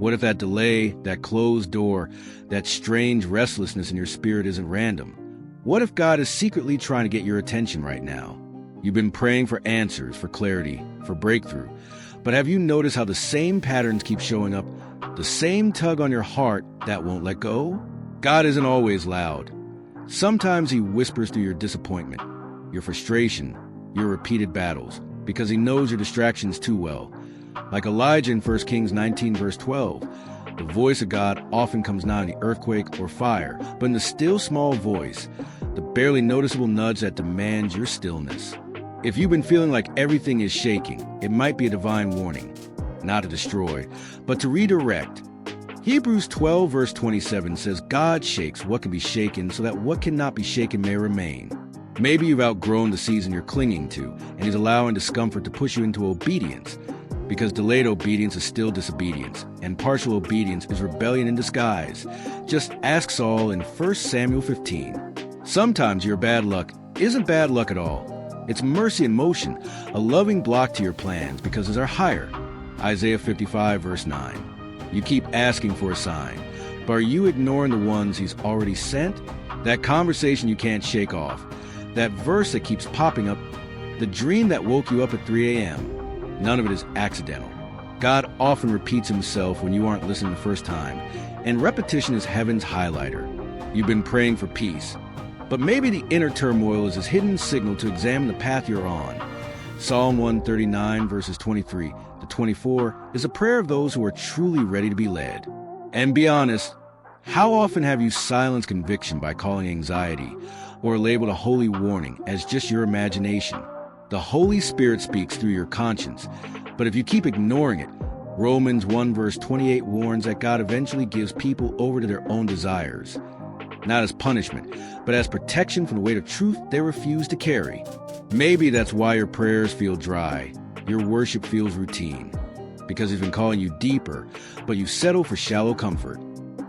What if that delay, that closed door, that strange restlessness in your spirit isn't random? What if God is secretly trying to get your attention right now? You've been praying for answers, for clarity, for breakthrough. But have you noticed how the same patterns keep showing up? The same tug on your heart that won't let go? God isn't always loud. Sometimes he whispers through your disappointment, your frustration, your repeated battles, because he knows your distractions too well. Like Elijah in 1 Kings 19, verse 12, the voice of God often comes not in the earthquake or fire, but in the still small voice, the barely noticeable nudge that demands your stillness. If you've been feeling like everything is shaking, it might be a divine warning, not to destroy, but to redirect. Hebrews 12, verse 27 says, God shakes what can be shaken so that what cannot be shaken may remain. Maybe you've outgrown the season you're clinging to, and he's allowing discomfort to push you into obedience, because delayed obedience is still disobedience, and partial obedience is rebellion in disguise. Just ask Saul in 1 Samuel 15. Sometimes your bad luck isn't bad luck at all. It's mercy in motion, a loving block to your plans because these are higher. Isaiah 55, verse 9. You keep asking for a sign, but are you ignoring the ones he's already sent? That conversation you can't shake off, that verse that keeps popping up, the dream that woke you up at 3 a.m., none of it is accidental. God often repeats himself when you aren't listening the first time, and repetition is heaven's highlighter. You've been praying for peace, but maybe the inner turmoil is his hidden signal to examine the path you're on. Psalm 139, verses 23 to 24 is a prayer of those who are truly ready to be led. And be honest, how often have you silenced conviction by calling anxiety or labeled a holy warning as just your imagination? The Holy Spirit speaks through your conscience, but if you keep ignoring it, Romans 1 verse 28 warns that God eventually gives people over to their own desires, not as punishment, but as protection from the weight of truth they refuse to carry. Maybe that's why your prayers feel dry, your worship feels routine, because he's been calling you deeper, but you settle for shallow comfort.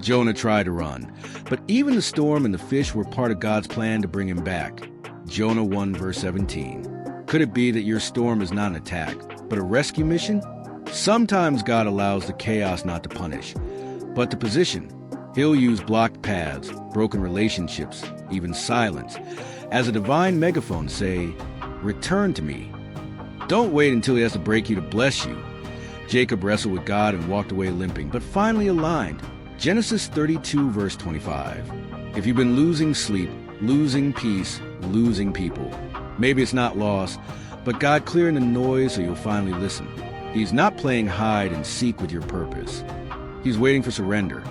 Jonah tried to run, but even the storm and the fish were part of God's plan to bring him back. Jonah 1 verse 17. Could it be that your storm is not an attack, but a rescue mission? Sometimes God allows the chaos not to punish, but to position. He'll use blocked paths, broken relationships, even silence, as a divine megaphone to say, return to me. Don't wait until he has to break you to bless you. Jacob wrestled with God and walked away limping, but finally aligned. Genesis 32, verse 25. If you've been losing sleep, losing peace, losing people, maybe it's not loss, but God clearing the noise so you'll finally listen. He's not playing hide and seek with your purpose. He's waiting for surrender.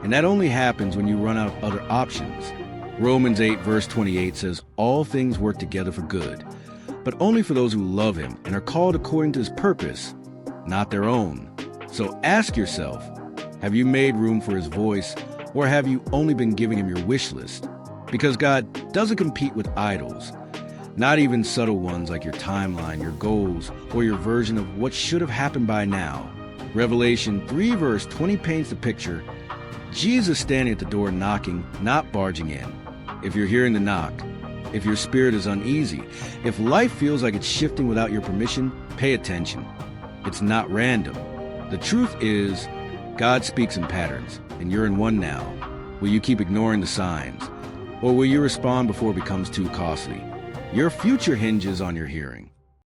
And that only happens when you run out of other options. Romans 8 verse 28 says, all things work together for good, but only for those who love him and are called according to his purpose, not their own. So ask yourself, have you made room for his voice, or have you only been giving him your wish list? Because God doesn't compete with idols, not even subtle ones like your timeline, your goals, or your version of what should have happened by now. Revelation 3 verse 20 paints the picture. Jesus standing at the door knocking, not barging in. If you're hearing the knock, if your spirit is uneasy, if life feels like it's shifting without your permission, pay attention. It's not random. The truth is, God speaks in patterns, and you're in one now. Will you keep ignoring the signs? Or will you respond before it becomes too costly? Your future hinges on your hearing.